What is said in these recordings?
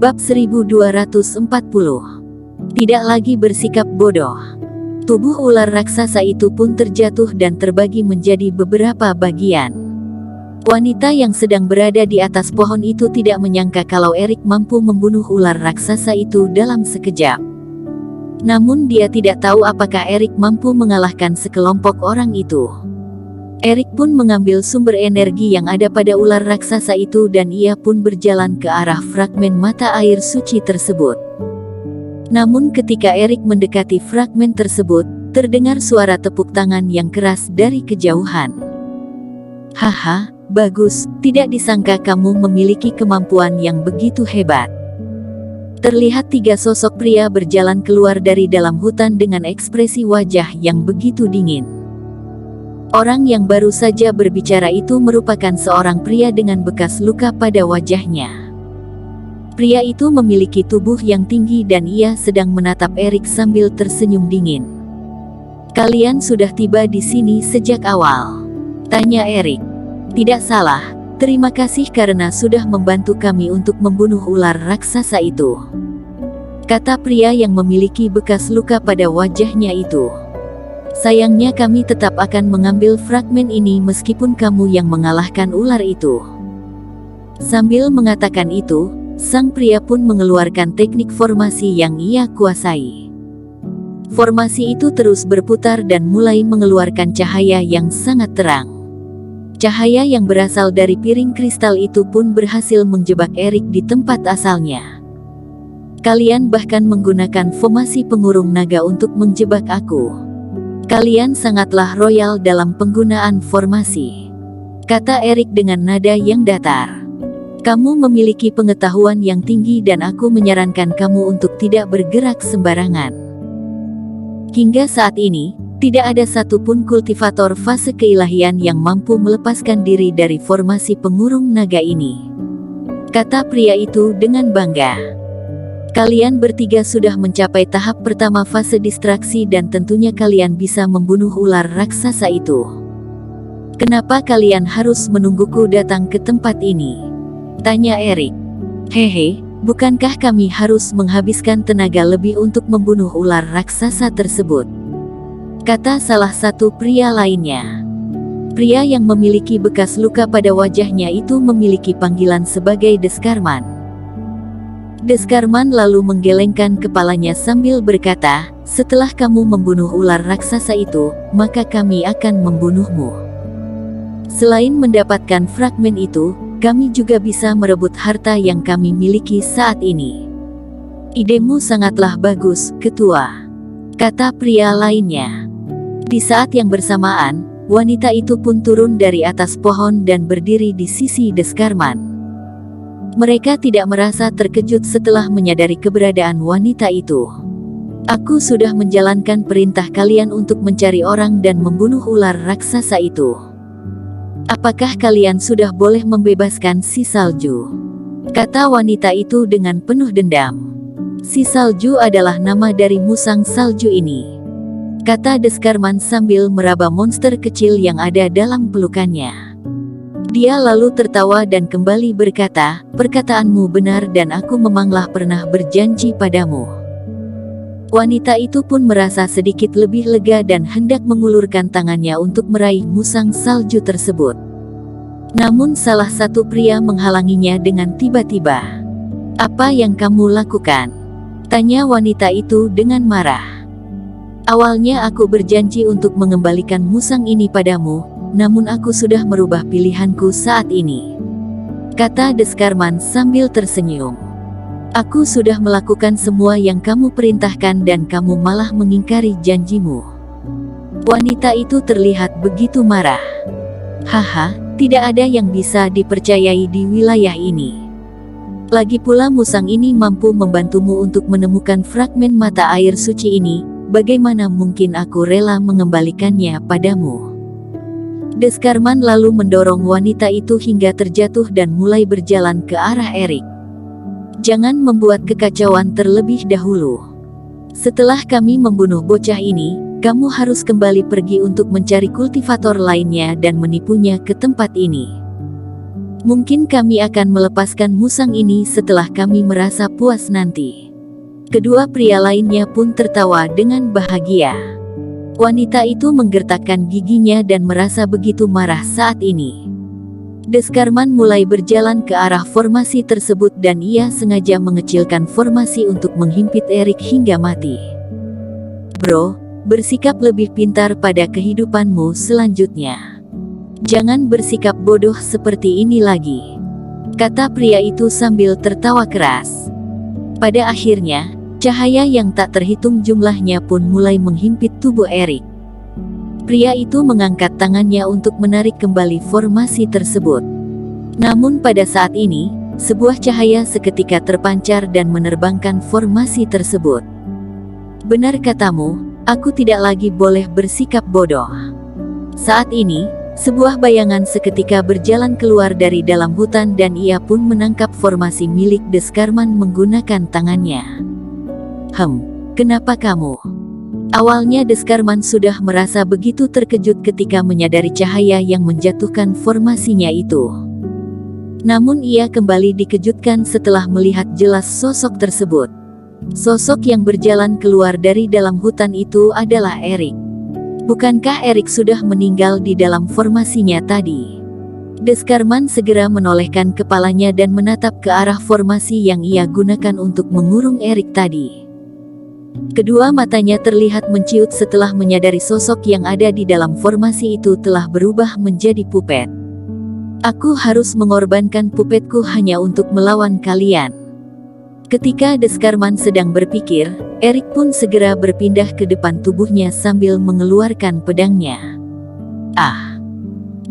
Bab 1240. Tidak lagi bersikap bodoh. Tubuh ular raksasa itu pun terjatuh dan terbagi menjadi beberapa bagian. Wanita yang sedang berada di atas pohon itu tidak menyangka kalau Erik mampu membunuh ular raksasa itu dalam sekejap. Namun dia tidak tahu apakah Erik mampu mengalahkan sekelompok orang itu. Erik pun mengambil sumber energi yang ada pada ular raksasa itu dan ia pun berjalan ke arah fragmen mata air suci tersebut. Namun ketika Erik mendekati fragmen tersebut, terdengar suara tepuk tangan yang keras dari kejauhan. Haha, bagus, tidak disangka kamu memiliki kemampuan yang begitu hebat. Terlihat 3 sosok pria berjalan keluar dari dalam hutan dengan ekspresi wajah yang begitu dingin. Orang yang baru saja berbicara itu merupakan seorang pria dengan bekas luka pada wajahnya. Pria itu memiliki tubuh yang tinggi dan ia sedang menatap Erik sambil tersenyum dingin. "Kalian sudah tiba di sini sejak awal?" tanya Erik. "Tidak salah, terima kasih karena sudah membantu kami untuk membunuh ular raksasa itu," kata pria yang memiliki bekas luka pada wajahnya itu. "Sayangnya kami tetap akan mengambil fragmen ini meskipun kamu yang mengalahkan ular itu." Sambil mengatakan itu, sang pria pun mengeluarkan teknik formasi yang ia kuasai. Formasi itu terus berputar dan mulai mengeluarkan cahaya yang sangat terang. Cahaya yang berasal dari piring kristal itu pun berhasil menjebak Erik di tempat asalnya. "Kalian bahkan menggunakan formasi pengurung naga untuk menjebak aku. Kalian sangatlah royal dalam penggunaan formasi," kata Erik dengan nada yang datar. "Kamu memiliki pengetahuan yang tinggi dan aku menyarankan kamu untuk tidak bergerak sembarangan. Hingga saat ini, tidak ada satupun kultivator fase keilahian yang mampu melepaskan diri dari formasi pengurung naga ini," kata pria itu dengan bangga. "Kalian bertiga sudah mencapai tahap pertama fase distraksi dan tentunya kalian bisa membunuh ular raksasa itu. Kenapa kalian harus menungguku datang ke tempat ini?" tanya Erik. "Hehe, bukankah kami harus menghabiskan tenaga lebih untuk membunuh ular raksasa tersebut?" kata salah satu pria lainnya. Pria yang memiliki bekas luka pada wajahnya itu memiliki panggilan sebagai Deskarman. Deskarman lalu menggelengkan kepalanya sambil berkata, "Setelah kamu membunuh ular raksasa itu, maka kami akan membunuhmu. Selain mendapatkan fragmen itu, kami juga bisa merebut harta yang kami miliki saat ini." "Idemu sangatlah bagus, Ketua," kata pria lainnya. Di saat yang bersamaan, wanita itu pun turun dari atas pohon dan berdiri di sisi Deskarman. Mereka tidak merasa terkejut setelah menyadari keberadaan wanita itu. "Aku sudah menjalankan perintah kalian untuk mencari orang dan membunuh ular raksasa itu. Apakah kalian sudah boleh membebaskan si salju?" kata wanita itu dengan penuh dendam. "Si salju adalah nama dari musang salju ini," kata Deskarman sambil meraba monster kecil yang ada dalam pelukannya. Dia lalu tertawa dan kembali berkata, "Perkataanmu benar dan aku memanglah pernah berjanji padamu." Wanita itu pun merasa sedikit lebih lega dan hendak mengulurkan tangannya untuk meraih musang salju tersebut. Namun salah satu pria menghalanginya dengan tiba-tiba. "Apa yang kamu lakukan?" tanya wanita itu dengan marah. "Awalnya aku berjanji untuk mengembalikan musang ini padamu, namun aku sudah merubah pilihanku saat ini," kata Deskarman sambil tersenyum. "Aku sudah melakukan semua yang kamu perintahkan dan kamu malah mengingkari janjimu." Wanita itu terlihat begitu marah. "Haha, tidak ada yang bisa dipercayai di wilayah ini. Lagi pula musang ini mampu membantumu untuk menemukan fragmen mata air suci ini, bagaimana mungkin aku rela mengembalikannya padamu?" Deskarman lalu mendorong wanita itu hingga terjatuh dan mulai berjalan ke arah Erik. "Jangan membuat kekacauan terlebih dahulu. Setelah kami membunuh bocah ini, kamu harus kembali pergi untuk mencari kultivator lainnya dan menipunya ke tempat ini. Mungkin kami akan melepaskan musang ini setelah kami merasa puas nanti. Kedua pria lainnya pun tertawa dengan bahagia. Wanita itu menggertakkan giginya dan merasa begitu marah saat ini. Deskarman mulai berjalan ke arah formasi tersebut dan ia sengaja mengecilkan formasi untuk menghimpit Erik hingga mati. Bro, bersikap lebih pintar pada kehidupanmu selanjutnya. Jangan bersikap bodoh seperti ini lagi, kata pria itu sambil tertawa keras. Pada akhirnya, cahaya yang tak terhitung jumlahnya pun mulai menghimpit tubuh Erik. Pria itu mengangkat tangannya untuk menarik kembali formasi tersebut. Namun pada saat ini, sebuah cahaya seketika terpancar dan menerbangkan formasi tersebut. Benar katamu, aku tidak lagi boleh bersikap bodoh. Saat ini, sebuah bayangan seketika berjalan keluar dari dalam hutan dan ia pun menangkap formasi milik Deskarman menggunakan tangannya. Kenapa kamu? Awalnya Deskarman sudah merasa begitu terkejut ketika menyadari cahaya yang menjatuhkan formasinya itu. Namun ia kembali dikejutkan setelah melihat jelas sosok tersebut. Sosok yang berjalan keluar dari dalam hutan itu adalah Erik. Bukankah Erik sudah meninggal di dalam formasinya tadi? Deskarman segera menolehkan kepalanya dan menatap ke arah formasi yang ia gunakan untuk mengurung Erik tadi. Kedua matanya terlihat menciut setelah menyadari sosok yang ada di dalam formasi itu telah berubah menjadi pupet. Aku harus mengorbankan pupetku hanya untuk melawan kalian. Ketika Deskarman sedang berpikir, Erik pun segera berpindah ke depan tubuhnya sambil mengeluarkan pedangnya.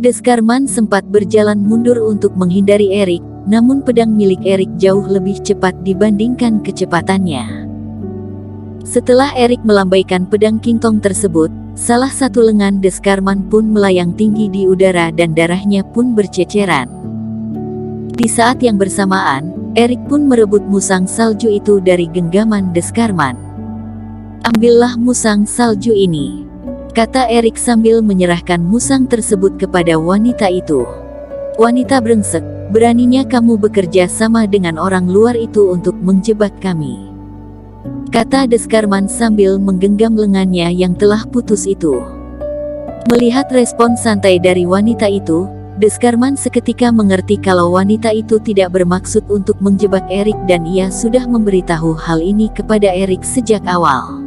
Deskarman sempat berjalan mundur untuk menghindari Erik, namun pedang milik Erik jauh lebih cepat dibandingkan kecepatannya. Setelah Erik melambaikan pedang kingtong tersebut, salah satu lengan Deskarman pun melayang tinggi di udara dan darahnya pun berceceran. Di saat yang bersamaan, Erik pun merebut musang salju itu dari genggaman Deskarman. Ambillah musang salju ini, kata Erik sambil menyerahkan musang tersebut kepada wanita itu. Wanita brengsek, beraninya kamu bekerja sama dengan orang luar itu untuk menjebak kami, kata Deskarman sambil menggenggam lengannya yang telah putus itu. Melihat respon santai dari wanita itu, Deskarman seketika mengerti kalau wanita itu tidak bermaksud untuk menjebak Erik dan ia sudah memberitahu hal ini kepada Erik sejak awal.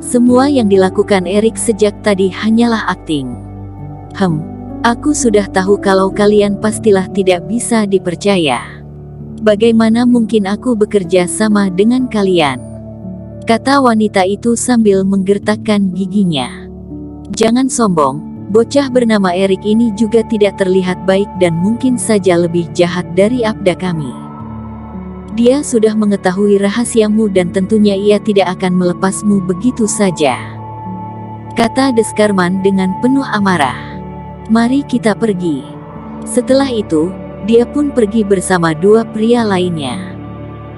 Semua yang dilakukan Erik sejak tadi hanyalah akting. Aku sudah tahu kalau kalian pastilah tidak bisa dipercaya. Bagaimana mungkin aku bekerja sama dengan kalian? Kata wanita itu sambil menggertakkan giginya. Jangan sombong. Bocah bernama Erik ini juga tidak terlihat baik dan mungkin saja lebih jahat dari abda kami. Dia sudah mengetahui rahasiamu dan tentunya ia tidak akan melepasmu begitu saja, kata Deskarman dengan penuh amarah. Mari kita pergi. Setelah itu, dia pun pergi bersama dua pria lainnya.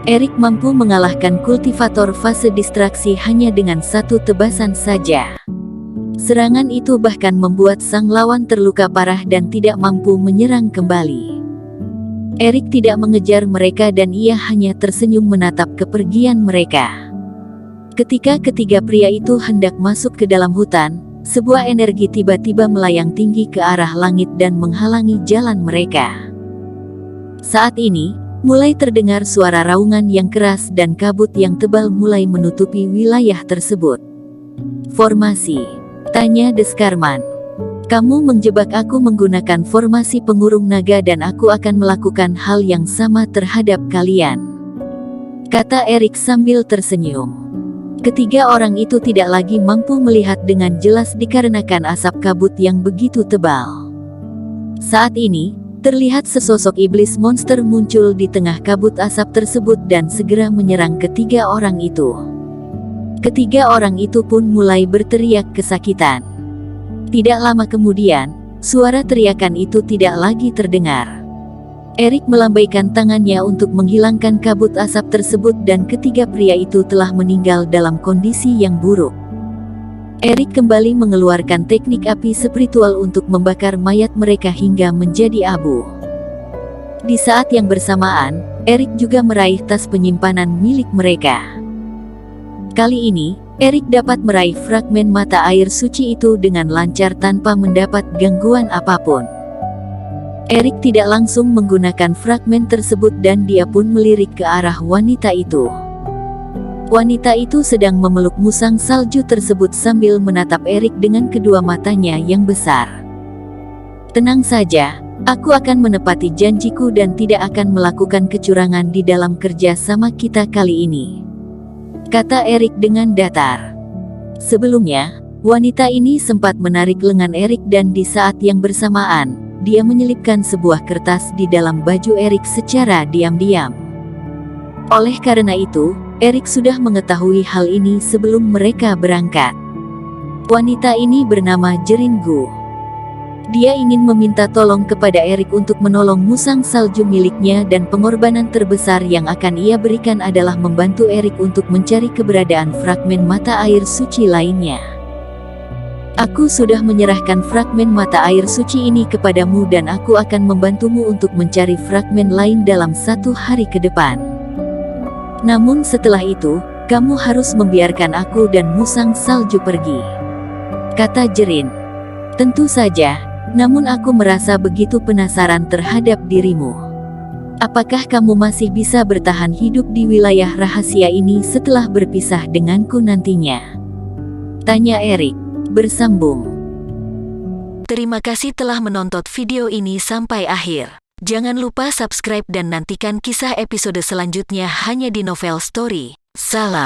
Erik mampu mengalahkan kultivator fase distraksi hanya dengan satu tebasan saja. Serangan itu bahkan membuat sang lawan terluka parah dan tidak mampu menyerang kembali. Erik tidak mengejar mereka dan ia hanya tersenyum menatap kepergian mereka. Ketika ketiga pria itu hendak masuk ke dalam hutan, sebuah energi tiba-tiba melayang tinggi ke arah langit dan menghalangi jalan mereka. Saat ini, mulai terdengar suara raungan yang keras dan kabut yang tebal mulai menutupi wilayah tersebut. Formasi, tanya Deskarman. Kamu menjebak aku menggunakan formasi pengurung naga dan aku akan melakukan hal yang sama terhadap kalian, kata Erik sambil tersenyum. Ketiga orang itu tidak lagi mampu melihat dengan jelas dikarenakan asap kabut yang begitu tebal. Saat ini, terlihat sesosok iblis monster muncul di tengah kabut asap tersebut dan segera menyerang ketiga orang itu. Ketiga orang itu pun mulai berteriak kesakitan. Tidak lama kemudian, suara teriakan itu tidak lagi terdengar. Erik melambaikan tangannya untuk menghilangkan kabut asap tersebut dan ketiga pria itu telah meninggal dalam kondisi yang buruk. Erik kembali mengeluarkan teknik api spiritual untuk membakar mayat mereka hingga menjadi abu. Di saat yang bersamaan, Erik juga meraih tas penyimpanan milik mereka. Kali ini, Erik dapat meraih fragmen mata air suci itu dengan lancar tanpa mendapat gangguan apapun. Erik tidak langsung menggunakan fragmen tersebut dan dia pun melirik ke arah wanita itu. Wanita itu sedang memeluk musang salju tersebut sambil menatap Erik dengan kedua matanya yang besar. Tenang saja, aku akan menepati janjiku dan tidak akan melakukan kecurangan di dalam kerja sama kita kali ini, kata Erik dengan datar. Sebelumnya, wanita ini sempat menarik lengan Erik dan di saat yang bersamaan, dia menyelipkan sebuah kertas di dalam baju Erik secara diam-diam. Oleh karena itu, Erik sudah mengetahui hal ini sebelum mereka berangkat. Wanita ini bernama Jerin Gu. Dia ingin meminta tolong kepada Erik untuk menolong musang salju miliknya dan pengorbanan terbesar yang akan ia berikan adalah membantu Erik untuk mencari keberadaan fragmen mata air suci lainnya. Aku sudah menyerahkan fragmen mata air suci ini kepadamu dan aku akan membantumu untuk mencari fragmen lain dalam 1 hari ke depan. Namun setelah itu, kamu harus membiarkan aku dan musang salju pergi, kata Jerin. Tentu saja. Namun aku merasa begitu penasaran terhadap dirimu. Apakah kamu masih bisa bertahan hidup di wilayah rahasia ini setelah berpisah denganku nantinya? Tanya Erik, bersambung. Terima kasih telah menonton video ini sampai akhir. Jangan lupa subscribe dan nantikan kisah episode selanjutnya hanya di Novel Story. Salam.